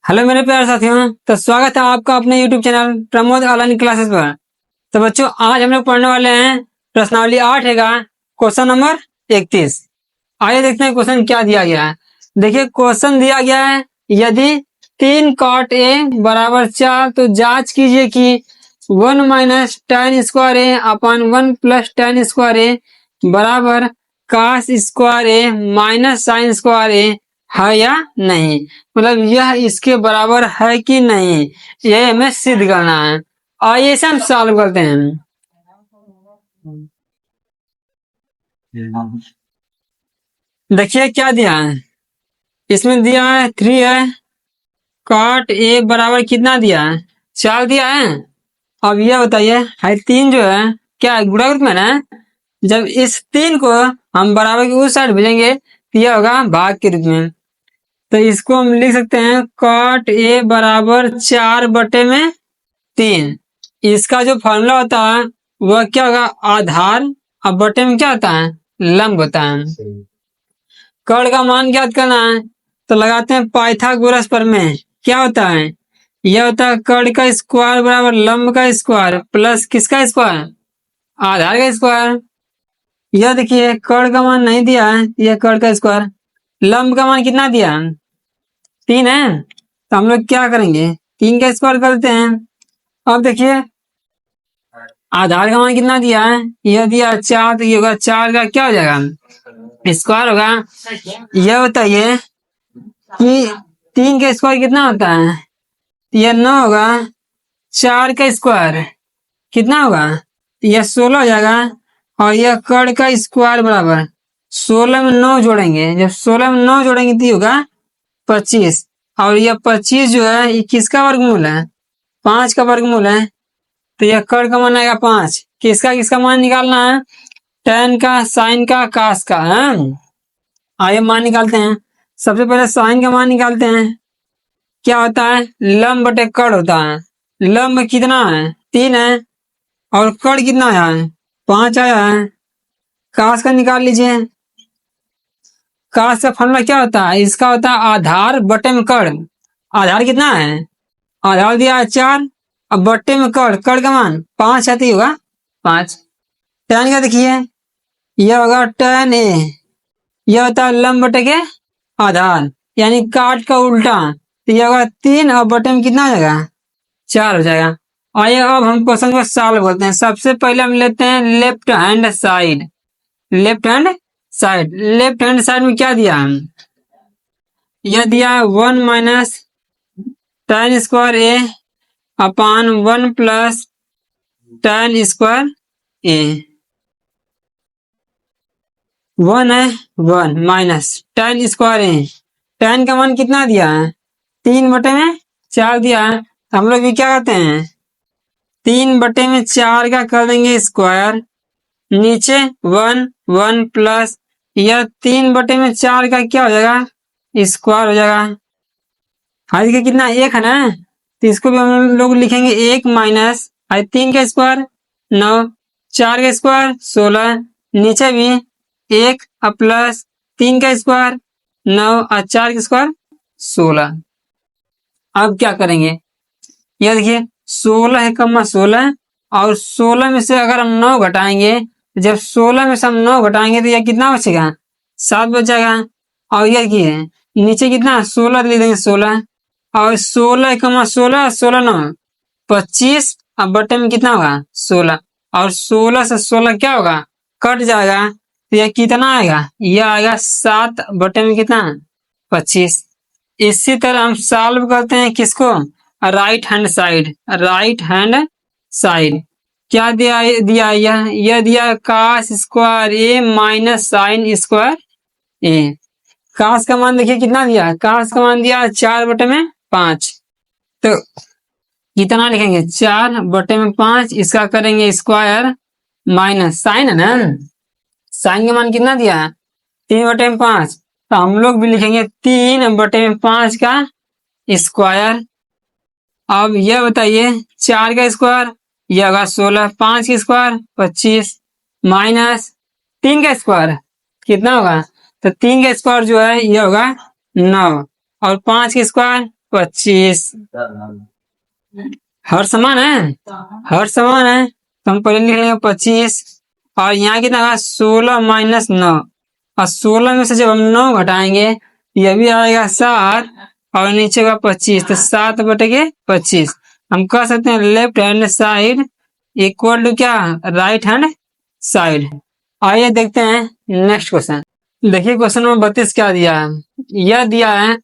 Hello मेरे प्यारे साथियों, तो स्वागत है आपका अपने YouTube channel Pramod online classes पर। तो बच्चों, आज हम लोग पढ़ने वाले हैं प्रश्नावली 8 का क्वेश्चन नंबर 31। आइए देखते हैं क्वेश्चन क्या दिया गया है। देखिए क्वेश्चन दिया गया है, यदि 3 cot a बराबर 4 तो जांच कीजिए कि 1 माइनस tan स्क्वायर ए अपॉन 1 प्लस tan स्क्वायर ए बराबर cos स्क्वायर ए माइनस साइन स्क्वायर ए है या नहीं। मतलब यह इसके बराबर है कि नहीं, यह हमें सिद्ध करना है। आइए इसे हम सॉल्व करते हैं। देखिए क्या दिया है, इसमें दिया है 3 है, cot a बराबर कितना दिया है, 4 दिया है। अब यह बताइए है 3 जो है क्या है, गुणा रूप में ना। जब इस 3 को हम बराबर की उस साइड भेजेंगे तो यह होगा भाग के रूप में। तो इसको हम लिख सकते हैं cot a बराबर 4/3। इसका जो फॉर्मूला होता है वह क्या होगा, आधार और बटे में क्या होता है, लंब होता है। कर्ण का मान ज्ञात करना है तो लगाते हैं पाइथागोरस प्रमेय। क्या होता है, यह होता है कर्ण का स्क्वायर बराबर लंब का स्क्वायर प्लस किसका स्क्वायर, आधार का स्क्वायर। यह देखिए कर्ण का मान नहीं दिया है, यह कर्ण का स्क्वायर। लंब का मान कितना दिया है, 3 है। तो हम लोग क्या करेंगे, 3 का स्क्वायर करते हैं। अब देखिए आधार का मान कितना दिया है, यह दिया 4, तो ये होगा 4 का क्या हो जाएगा, स्क्वायर होगा। यह बताइए कि 3 का स्क्वायर कितना होता है, यह 9 होगा। 4 का स्क्वायर कितना होगा, यह 16 हो जाएगा। और यह कर्ण का स्क्वायर बराबर 16 में 9 जोड़ेंगे, जब 16 में 9 जोड़ेंगे तो होगा 25। और यह 25 जो है ये किसका वर्गमूल है, 5 का वर्गमूल है। तो यह कर्ण का मान आएगा 5। किसका किसका मान निकालना है, tan का, sin का, cos का है। आइए मान निकालते हैं। सबसे पहले sin का मान निकालते हैं। क्या होता है, लंब बटे कर्ण होता है। लंब कितना है, 3 है। और कर्ण कितना है, 5 आया है। cos का निकाल लीजिए। cos का फॉर्मूला क्या होता है, इसका होता है आधार बटे में कर्ण। आधार कितना है, आधार दिया है 4, अब बट्टे में कर्ण, कर्ण का मान 5 आती होगा 5। tan का देखिए, यह होगा tan a, यह होता है लंब बटे के आधार यानी काट का उल्टा। तो यह होगा 3 और बटे में कितना हो जाएगा, 4 हो जाएगा। आइए अब हम क्वेश्चन को सॉल्व करते हैं। सबसे पहले हम लेते हैं left hand side. Left hand side, left hand side में क्या दिया है, यह दिया है 1 माइनस tan स्क्वायर ए अपान 1 प्लस tan स्क्वायर ए। 1 है, 1 माइनस tan स्क्वायर ए। tan का मान कितना दिया है, 3/4 दिया है। तो हम लोग भी क्या करते हैं, 3/4 का कर देंगे स्क्वायर, नीचे 1 1 प्लस यह 3/4 का क्या हो जाएगा, स्क्वायर हो जाएगा। हाथ का कितना 1 है ना, तो इसको भी हम लोग लिखेंगे 1 माइनस 3 का स्क्वायर 9, 4 का स्क्वायर 16, नीचे भी 1 और प्लस 3 का स्क्वायर 9 और 4 का स्क्वायर 16। अब क्या करेंगे, यह देखिए 16 है कम्मा 16, और 16 में से अगर हम 9 घटाएंगे, जब 16 में से हम 9 घटाएंगे तो यह कितना बचेगा, 7 बच जाएगा। और यह देखिए नीचे कितना 16 लिख देंगे 16, और 16 कमा 16, 16 9 25, अब बटे में कितना होगा 16, और 16 से 16 क्या होगा, कट जाएगा। तो यह कितना आएगा, यह आएगा 7 बटे में कितना 25। इसी तरह हम सॉल्व करते हैं किसको, right hand side. Right hand side क्या दिया यह दिया cos स्क्वायर ए माइनस साइन स्क्वायर ए। cos का मान देखिए कितना दिया, cos का मान दिया 4/5। तो कितना लिखेंगे, 4/5, इसका करेंगे स्क्वायर माइनस साइन है ना, साइन का मान कितना दिया 3/5। तो हम लोग भी लिखेंगे 3/5 का स्क्वायर। अब यह बताइए 4 का स्क्वायर यह होगा 16, 5 का स्क्वायर 25, माइनस 3 का स्क्वायर कितना होगा, तो 3 का स्क्वायर जो है यह होगा 9, और 5 का स्क्वायर 25। हर समान है तो हम पहले लिख लेंगे 25। और यहाँ कितना होगा 16 माइनस 9। और 16 में से जब हम 9 घटाएंगे यह भी आएगा 7 और नीचे का 25, तो 7/25। हम कह सकते हैं left hand side equal to क्या, राइट हैंड साइड। आइए देखते हैं नेक्स्ट क्वेश्चन। देखिए क्वेश्चन नंबर 32 क्या दिया है। यह दिया है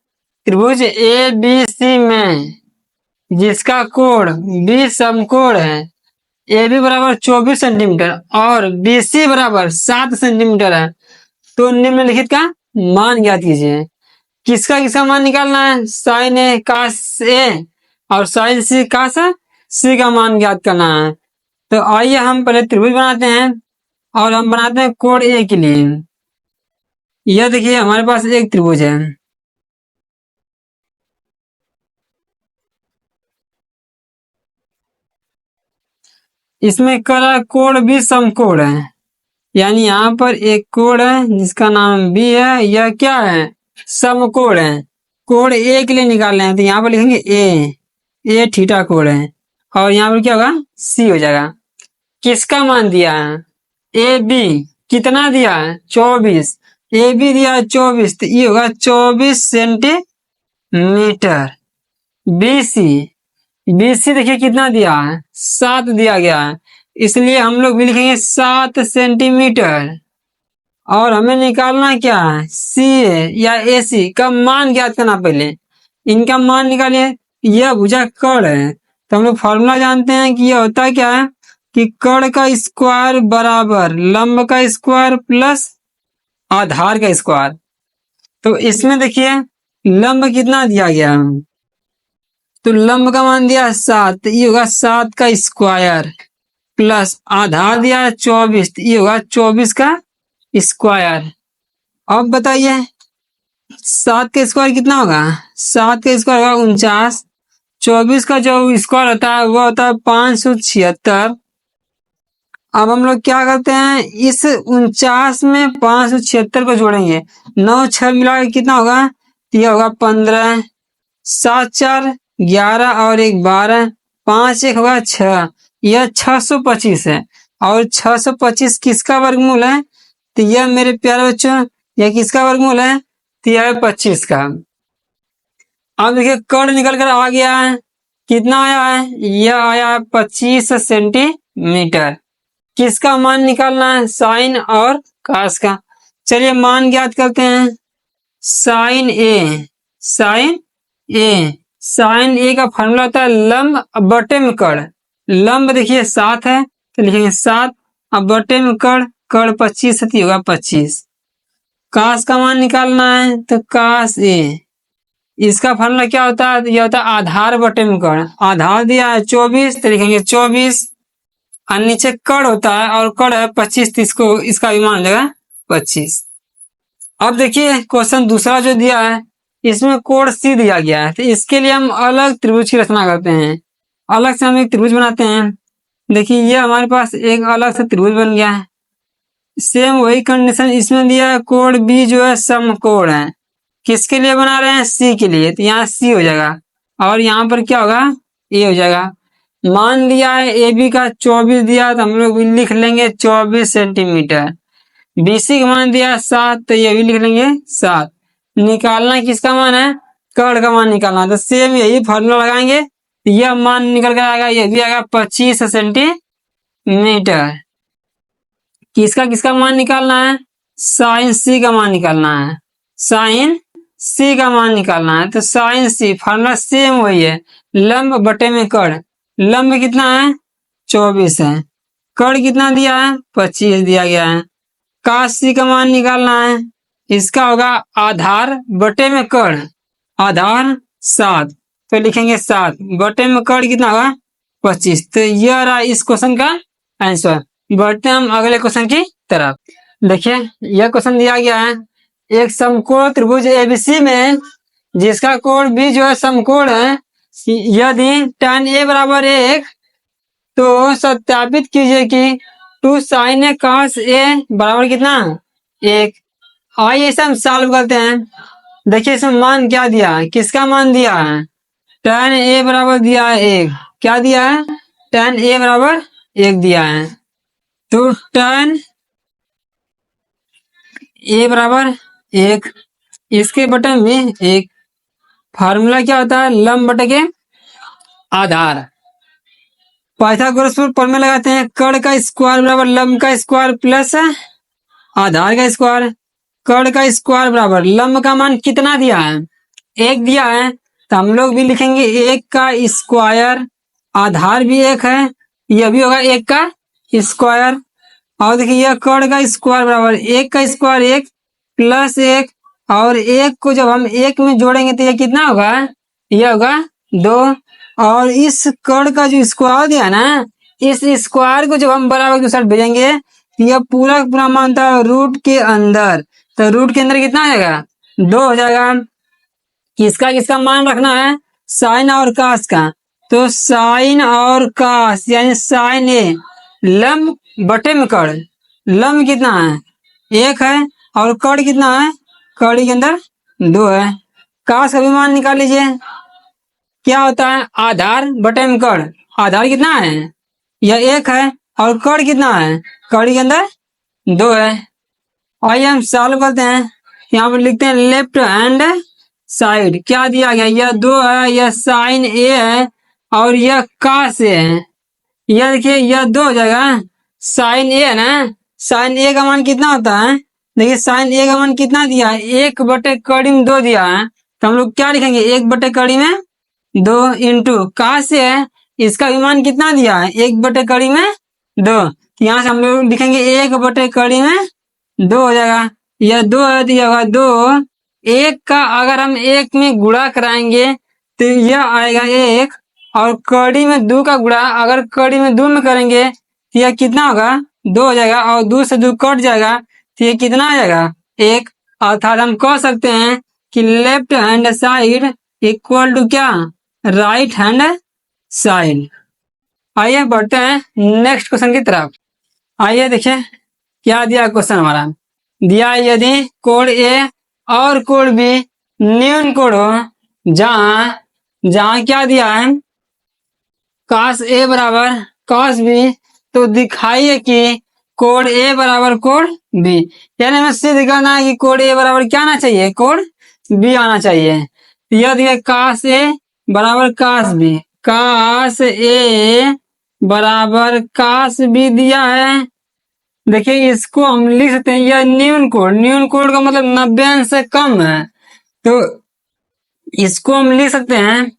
त्रिभुज ए बी सी में जिसका कोण बी समकोण है, ए बी बराबर 24 सेंटीमीटर और बी सी बराबर 7 सेंटीमीटर है, तो निम्नलिखित का मान ज्ञात कीजिए। किसका किसका मान निकालना है, साइन ए कास ए और साइन सी कास सी का मान ज्ञात करना है। तो आइए हम पहले त्रिभुज बनाते हैं और हम बनाते हैं कोण ए के लिए। यह देखिए हमारे पास एक त्रिभुज है, इसमें करा कोण भी समकोण है, यानी यहाँ पर एक कोण है जिसका नाम बी है, यह क्या है, समकोण है। कोण ए के लिए निकालना है तो यहाँ पर लिखेंगे ए थीटा कोण है और यहाँ पर क्या होगा सी हो जाएगा। किसका मान दिया है, ए बी कितना दिया है 24, ए बी दिया है 24 तो ये होगा 24 सेंटीमीटर। बी सी देखिए कितना दिया है 7 दिया गया है, इसलिए हम लोग भी लिखेंगे 7 सेंटीमीटर। और हमें निकालना क्या है, सी या ए सी का मान ज्ञात करना। पहले इनका मान निकालिए। यह भुजा कर्ण है तो हम लोग फॉर्मूला जानते हैं कि यह होता क्या है कि कर्ण का स्क्वायर बराबर लंब का स्क्वायर प्लस आधार का स्क्वायर। तो इसमें देखिए लंब कितना दिया गया, तो लंब का मान दिया 7 तो ये होगा 7 का स्क्वायर प्लस आधार दिया है 24 तो ये होगा 24 का स्क्वायर। अब बताइए 7 का स्क्वायर कितना होगा, 7 का स्क्वायर होगा 49। 24 का जो स्क्वायर होता है वो होता है 576। अब हम लोग क्या करते हैं, इस 49 में 576 को जोड़ेंगे, 9 6 मिला के कितना होगा, तो यह होगा 15, 7 4 11 और 1 12, 5 1 होगा 6, यह 625 है। और 625 किसका वर्गमूल है, तो यह मेरे प्यारे बच्चों यह किसका वर्गमूल है, तो यह है 25 का। अब देखिए कर्ण निकल कर आ गया है, कितना आया है, यह आया है 25 सेंटीमीटर। किसका मान निकालना है, साइन और कास का। चलिए मान ज्ञात करते हैं। साइन ए साइन ए का फॉर्मूला होता है लंब बटे में कर्ण। लंब देखिए 7 है तो लिखेंगे 7, अब बटे में कर्ण 25 है तो होगा 25। कास का मान निकालना है तो कास ए, इसका फॉर्मूला क्या होता है, यह होता है आधार बटे में कर्ण। आधार दिया है 24 तो लिखेंगे 24 और नीचे कर्ण होता है और कर्ण है 25 तो इसको इसका भी मान लेगा 25। अब देखिए क्वेश्चन दूसरा जो दिया है इसमें कोण सी दिया गया है, तो इसके लिए हम अलग त्रिभुज की रचना करते हैं। अलग से हम एक त्रिभुज बनाते हैं। देखिए ये हमारे पास एक अलग से त्रिभुज बन गया है। सेम वही कंडीशन इसमें दिया है, कोण बी जो है समकोण है। किसके लिए बना रहे हैं, सी के लिए, तो यहाँ सी हो जाएगा और यहाँ पर क्या होगा, ए हो जाएगा। मान लिया है ए बी का 24 दिया तो हम लोग लिख लेंगे 24 सेंटीमीटर। बीसी का मान दिया 7 तो ये भी लिख लेंगे 7। निकालना किसका मान है, कर्ण का मान निकालना, तो सेम यही फॉर्मूला लगाएंगे, यह मान निकल कर आएगा, यह भी आएगा 25 सेंटीमीटर। किसका किसका मान निकालना है, साइन सी का मान निकालना है, साइन सी का मान निकालना है। तो साइन सी फॉर्मूला सेम वही है, लंब बटे में कर्ण। लंब कितना है 24 है, कर्ण कितना दिया है 25 दिया गया है। कास सी का मान निकालना है, इसका होगा आधार बटे में कर्ण। आधार 7 तो लिखेंगे 7 बटे में कर्ण कितना होगा 25। तो यह रहा इस क्वेश्चन का आंसर। बढ़ते हैं हम अगले क्वेश्चन की तरफ। देखिए यह क्वेश्चन दिया गया है, एक समकोण त्रिभुज एबीसी में जिसका कोण बी जो है समकोण है, यदि tan ए बराबर 1 तो सत्यापित कीजिए कि 2 sin ए cos ए बराबर कितना 1। आइए इसे हम सॉल्व करते हैं। देखिए इसमें मान क्या दिया है, किसका मान दिया है, tan a बराबर दिया है 1। क्या दिया है? tan a बराबर 1 दिया है। तो tan a बराबर 1, इसके बटे में 1। फार्मूला क्या होता है? लंब बटे के आधार। पाइथागोरस फॉर्मूला लगाते हैं, कर्ण का स्क्वायर बराबर लंब का स्क्वायर प्लस आधार का स्क्वायर। कर्ण का स्क्वायर बराबर लंब का मान कितना दिया है? 1 दिया है, तो हम लोग भी लिखेंगे 1 का स्क्वायर। आधार भी 1 है, यह भी होगा 1 का स्क्वायर। और देखिए यह कर्ण का स्क्वायर बराबर 1 का स्क्वायर 1 प्लस 1, और 1 को जब हम 1 में जोड़ेंगे तो यह कितना होगा? यह होगा 2। और इस कर्ण का जो स्क्वायर दिया ना, इस स्क्वायर को जब हम बराबर के साथ भेजेंगे तो यह पूरा पूरा मानता है रूट के अंदर। तो रूट के अंदर कितना आ जाएगा? 2 हो जाएगा। किसका किसका मान रखना है? साइन और कास का। तो साइन और कास यानी साइन ए लंब बटे में कर्ण। लंब कितना है? 1 है, और कर्ण कितना है? कर्ण के अंदर 2 है। कास का भी मान निकाल लीजिए। क्या होता है? आधार बटे में कर्ण। आधार कितना है? यह 1 है, और कर्ण कितना है? कर्ण के अंदर 2 है। आइए हम सॉल्व करते हैं। यहाँ पर लिखते हैं लेफ्ट हैंड साइड। क्या दिया गया? यह 2 है, यह साइन ए है, और यह कास ए है। यह देखिए यह 2 हो जाएगा। साइन ए है ना, साइन ए का मान कितना होता है? देखिए साइन ए का मान कितना दिया है? 1 बटे कड़ी में 2 दिया है, तो हम लोग क्या लिखेंगे? 1 बटे कड़ी में 2 इंटू कास ए है, इसका भी मान कितना दिया है? 1 बटे कड़ी में 2। तो यहाँ से हम लोग लिखेंगे 1 बटे कड़ी में 2 हो जाएगा। यह 2 है तो यह होगा 2। 1 का अगर हम 1 में गुणा कराएंगे तो यह आएगा 1, और कड़ी में 2 का गुणा अगर कड़ी में 2 में करेंगे तो यह कितना होगा? 2 हो जाएगा, और 2 से 2 कट जाएगा तो यह कितना आ जाएगा? 1। अर्थात हम कह सकते हैं कि left hand side equal to क्या? Right hand side. आइए बढ़ते हैं नेक्स्ट क्वेश्चन की तरफ। आइए देखिए क्या दिया क्वेश्चन हमारा। दिया यदि कोण ए और कोण बी न्यून कोण हो, जहां जहां क्या दिया है? cos ए बराबर cos बी, तो दिखाइए कि कोण ए बराबर कोण बी। यानी हमें सिद्ध करना है कि कोण ए बराबर क्या आना चाहिए? कोण बी आना चाहिए। यह दिया cos ए बराबर cos बी, cos ए बराबर cos बी दिया है। देखिए इसको हम लिख सकते हैं, यह न्यून कोण। न्यून कोण का मतलब 90 अंश से कम है, तो इसको हम लिख सकते हैं।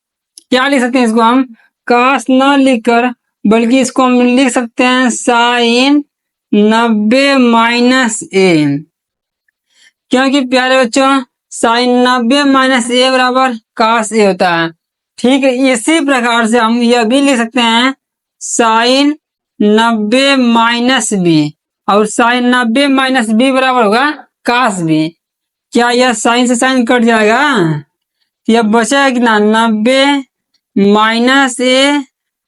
क्या लिख सकते हैं इसको हम? कास न लिखकर, बल्कि इसको हम लिख सकते हैं साइन 90 माइनस ए। क्योंकि प्यारे बच्चों साइन 90 माइनस ए बराबर कास ए होता है। ठीक है, इसी प्रकार से हम यह भी लिख सकते हैं साइन 90 माइनस बी, और साइन 90 माइनस बी बराबर होगा कास बी। क्या यह साइन से साइन कट जाएगा? यह बचेगा कितना? 90 माइनस ए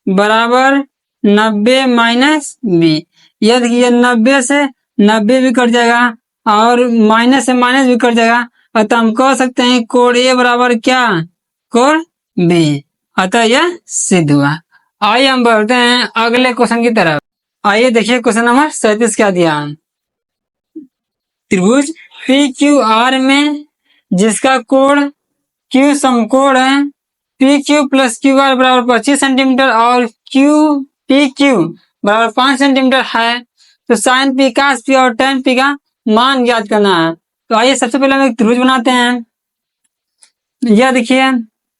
बराबर 90 माइनस बी। यह देखिए 90 से 90 भी कट जाएगा, और माइनस से माइनस भी कट जाएगा, अतः हम कह सकते हैं कोण ए बराबर क्या? कोण बी। अतः यह सिद्ध हुआ। आइए हम बढ़ते हैं अगले क्वेश्चन की तरफ। आइए देखिए क्वेश्चन नंबर 37 क्या दिया। त्रिभुज पी क्यू आर में जिसका कोण क्यू समकोण है, P Q plus Q R बराबर 25 सेंटीमीटर और क्यू पी क्यू बराबर 5 सेंटीमीटर है, तो साइन पी कास पी और टेन पी का मान ज्ञात करना है। तो आइए सबसे पहले हम एक त्रिभुज बनाते हैं। यह देखिए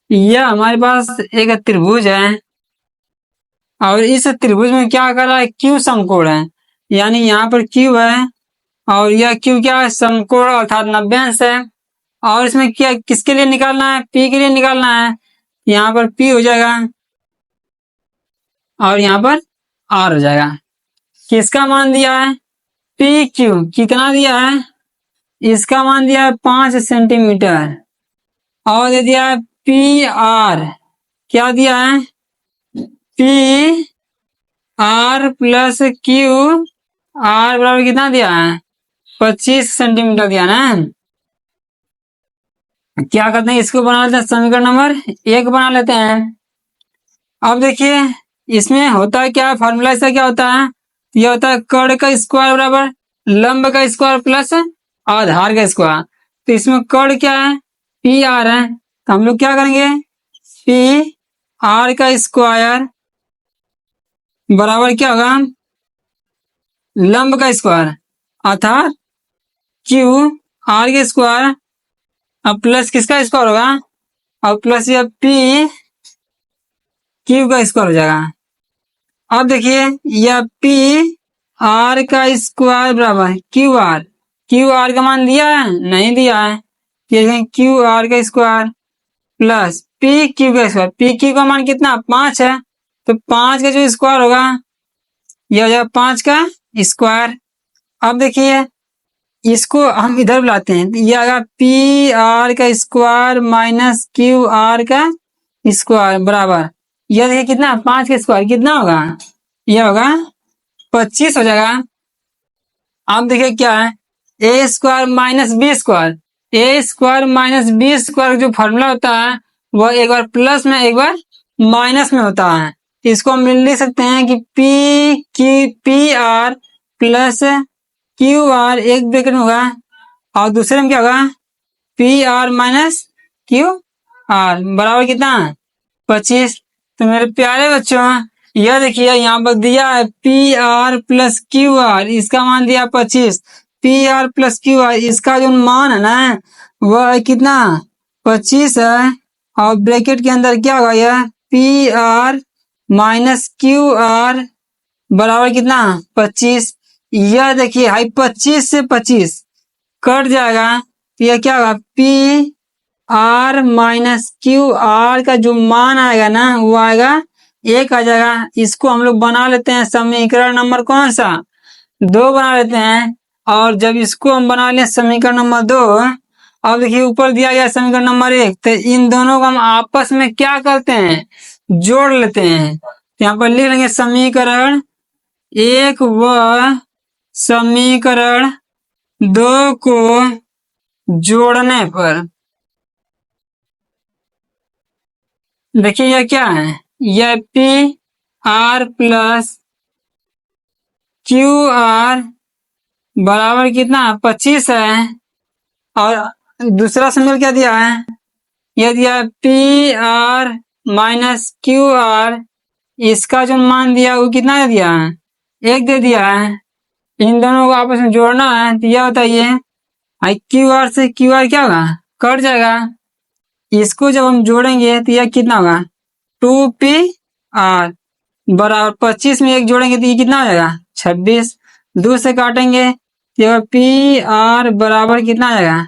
यह हमारे पास एक त्रिभुज है, और इस त्रिभुज में क्या कर रहा है? क्यू समकोण है, यानी यहाँ पर क्यू है, और यह क्यू क्या है? समकोण अर्थात 90 अंश है। और इसमें क्या किसके लिए निकालना है? पी के लिए निकालना है। यहाँ पर पी हो जाएगा, और यहाँ पर आर हो जाएगा। किसका मान दिया है? पी क्यू कितना दिया है? इसका मान दिया है 5 सेंटीमीटर, और दे दिया है पी आर। क्या दिया है? P R plus Q R बराबर कितना दिया है? 25 सेंटीमीटर दिया ना। क्या करते हैं, इसको बना लेते हैं समीकरण नंबर 1 बना लेते हैं। अब देखिए इसमें होता है क्या, फॉर्मूला इसका क्या होता है, ये होता है कर्ण का स्क्वायर बराबर लंब का स्क्वायर प्लस आधार का स्क्वायर। तो इसमें कर्ण क्या है, पी आर है, तो हम लोग क्या करेंगे, पी आर का स्क्वायर बराबर क्या होगा, लंब का स्क्वायर अर्थात क्यू आर के स्क्वायर, अब प्लस किसका स्क्वायर होगा, और प्लस ये पी क्यू का स्क्वायर हो जाएगा। अब देखिए यह पी आर का स्क्वायर बराबर क्यू आर का मान दिया है, नहीं दिया है, ये क्यू आर का स्क्वायर प्लस पी क्यू का स्क्वायर, पी क्यू का मान कितना 5 है, तो 5 का जो स्क्वायर होगा यह हो जाएगा 5 का स्क्वायर। अब देखिए इसको हम इधर बुलाते हैं, ये आएगा पी आर का स्क्वायर माइनस क्यू आर का स्क्वायर बराबर, यह देखिए कितना 5 का स्क्वायर कितना होगा, यह होगा 25 हो जाएगा। अब देखिए क्या है, ए स्क्वायर माइनस बी स्क्वायर, ए स्क्वायर माइनस बी स्क्वायर जो फॉर्मूला होता है वह एक बार प्लस में एक बार माइनस में होता है। इसको हम लिख सकते हैं कि P R plus Q R एक ब्रैकेट में होगा, और दूसरे में क्या होगा, P R minus Q R बराबर कितना 25। तो मेरे प्यारे बच्चों यह देखिए यहाँ पर दिया है P R plus Q R, इसका मान दिया 25, P R plus Q R इसका जो मान है ना वह है कितना 25 है, और ब्रैकेट के अंदर क्या होगा, यह P R minus Q R बराबर कितना 25। यह देखिए हाई 25 से 25 कट जाएगा, तो यह क्या होगा P R minus Q R का जो मान आएगा ना वो आएगा 1 आ जाएगा। इसको हम लोग बना लेते हैं समीकरण नंबर कौन सा 2 बना लेते हैं, और जब इसको हम बना लें समीकरण नंबर 2, अब देखिए ऊपर दिया गया समीकरण नंबर 1, तो इन दोनों को हम आपस में क्या करते हैं जोड़ लेते हैं। तो यहाँ पर लिख लेंगे समीकरण 1 व समीकरण 2 को जोड़ने पर देखिए यह क्या है, यह P R plus Q R बराबर कितना 25 है, और दूसरा समीकरण क्या दिया है, यह दिया है P R minus Q R, इसका जो मान दिया वो कितना दे दिया है 1 दे दिया है। इन दोनों को आपस में जोड़ना है, तो यह बताइए क्यू आर से क्यू आर क्या होगा कट जाएगा, इसको जब हम जोड़ेंगे तो यह कितना होगा 2 पी आर बराबर 25 में 1 जोड़ेंगे तो ये कितना हो जाएगा 26, 2 से काटेंगे तो पी आर बराबर कितना आ जाएगा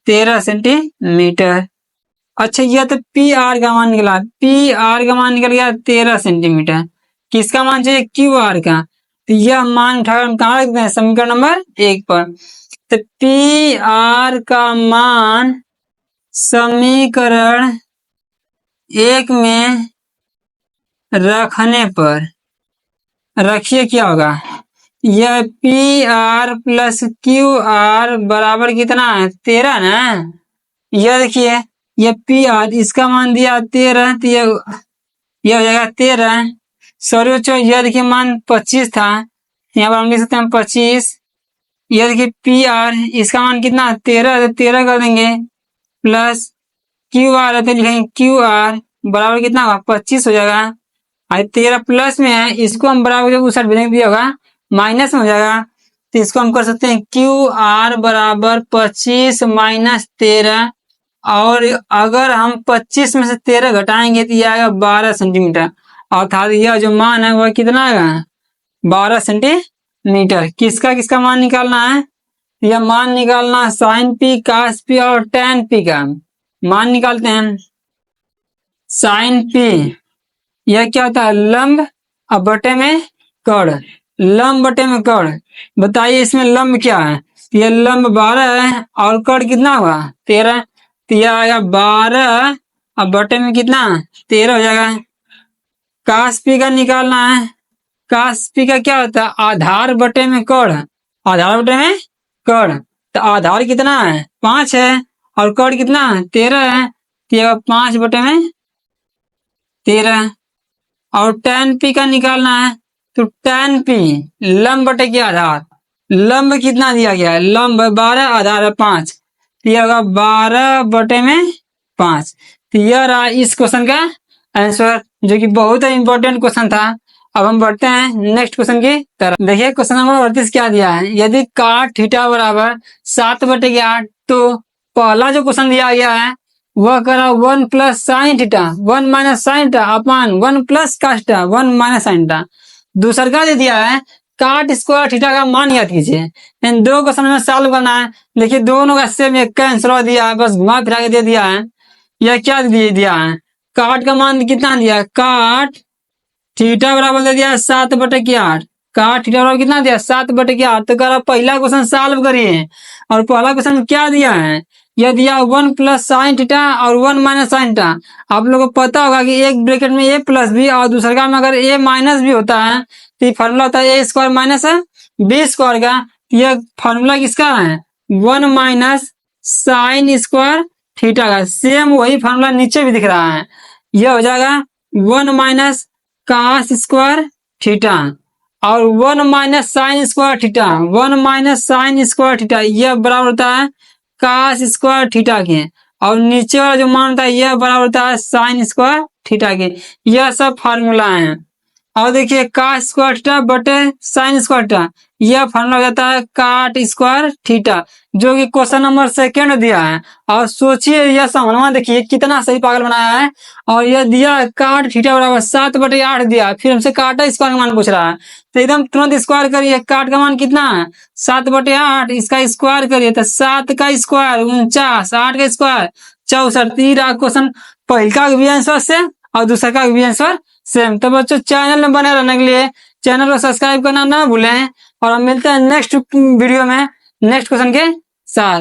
13 सेंटीमीटर। अच्छा यह तो पी आर का मान निकला, पी आर का मान निकल गया 13 सेंटीमीटर, किसका मान चाहिए क्यू आर का, तो यह मान उठाकर हम कहाँ रखते हैं समीकरण नंबर 1 पर। तो पी आर का मान समीकरण 1 में रखने पर रखिए क्या होगा, यह P R plus Q R बराबर कितना है 13 ना, यह देखिए यह पी आर इसका मान दिया 13, तो यह हो जाएगा 13, सॉरी बच्चों यह देखिए मान 25 था, यहाँ पर हम लिख सकते हैं 25, यह देखिए पी आर इसका मान कितना 13, तो 13 कर देंगे प्लस क्यू आर है तो लिखेंगे क्यू आर बराबर कितना होगा 25 हो जाएगा, 13 प्लस में है इसको हम बराबर उस साइड भेजेंगे दिया होगा माइनस में हो जाएगा, तो इसको हम कर सकते हैं क्यू आर बराबर 25 माइनस 13, और अगर हम 25 में से 13 घटाएंगे तो ये आएगा 12 सेंटीमीटर, अर्थात यह जो मान है वह कितना आएगा 12 सेंटीमीटर। किसका किसका मान निकालना है, यह मान निकालना साइन पी कास पी और टेन पी का मान निकालते हैं। साइन पी यह क्या होता है लंब और बटे में कर्ण, लंब बटे में कर्ण, बताइए इसमें लंब क्या है, यह लंब 12 है और कर्ण कितना होगा 13, तो यह आएगा 12 और बटे में कितना 13 हो जाएगा। कास पी का निकालना है, कास पी का क्या होता है आधार बटे में कर्ण, आधार बटे में कर्ण, तो आधार कितना है 5 है और कॉट कितना 13 है, तो ये 5/13। और tan p का निकालना है, तो tan p लंब बटे के आधार, लंब कितना दिया गया है, लंब 12, आधार है 5, तो यह होगा 12/5। तो यह रहा इस क्वेश्चन का आंसर, जो कि बहुत ही इंपॉर्टेंट क्वेश्चन था। अब हम बढ़ते हैं नेक्स्ट क्वेश्चन की तरफ। देखिए क्वेश्चन नंबर 38 क्या दिया है, यदि cot थीटा बराबर 7/8, तो पहला जो क्वेश्चन दिया गया है वह करा 1 plus sine theta 1 minus sine theta upon 1 plus cos theta 1 minus sine theta. दूसरा दे दिया है cot स्क्वायर थीटा का मान याद कीजिए। इन दो क्वेश्चन में सॉल्व करना है। देखिए दोनों का सेम एक का आंसर दिया है, बस घुमा फिरा के दे दिया है। यह क्या दिया है, cot का मान कितना दिया है, cot थीटा बराबर दे दिया 7/8। cot थीटा बराबर कितना दिया 7/8। तो कह पहला क्वेश्चन सॉल्व करिए। और पहला क्वेश्चन क्या दिया है, यह दिया 1 प्लस साइन थीटा और 1 माइनस साइन थीटा। आप लोगों को पता होगा कि एक ब्रैकेट में a प्लस बी और दूसरा में अगर a माइनस भी होता है तो ये फार्मूला होता है a square minus b square का। यह फार्मूला किसका है, 1 माइनस साइन स्क्वायर थीटा का। सेम वही फार्मूला नीचे भी दिख रहा है, यह हो जाएगा 1 माइनस cos स्क्वायर थीटा और 1 minus sine square theta 1 minus sine square theta, यह बराबर होता है cos स्क्वायर थीटा के। और नीचे वाला जो मान होता है यह बराबर होता है साइन स्क्वायर थीटा के। यह सब फार्मूला है। और देखिए cos स्क्वायर थीटा बटे साइन स्क्वायर थीटा, यह फार्मूला हो जाता है cot स्क्वायर थीटा, जो कि क्वेश्चन नंबर 2 दिया है। और सोचिए यह समझना, देखिए कितना सही पागल बनाया है। और यह दिया cot थीटा बराबर 7/8 दिया, फिर हमसे cot स्क्वायर का मान पूछ रहा है, तो एकदम तुरंत स्क्वायर करिए। cot का मान कितना है 7/8, इसका स्क्वायर करिए तो 7 का स्क्वायर 49, 8 का स्क्वायर 64। तीसरा क्वेश्चन पहले का भी आंसर सेम और दूसरा का भी आंसर सेम। तो बच्चों चैनल में बने रहने के लिए चैनल को सब्सक्राइब करना ना भूलें। और हम मिलते हैं नेक्स्ट वीडियो में नेक्स्ट क्वेश्चन के साथ।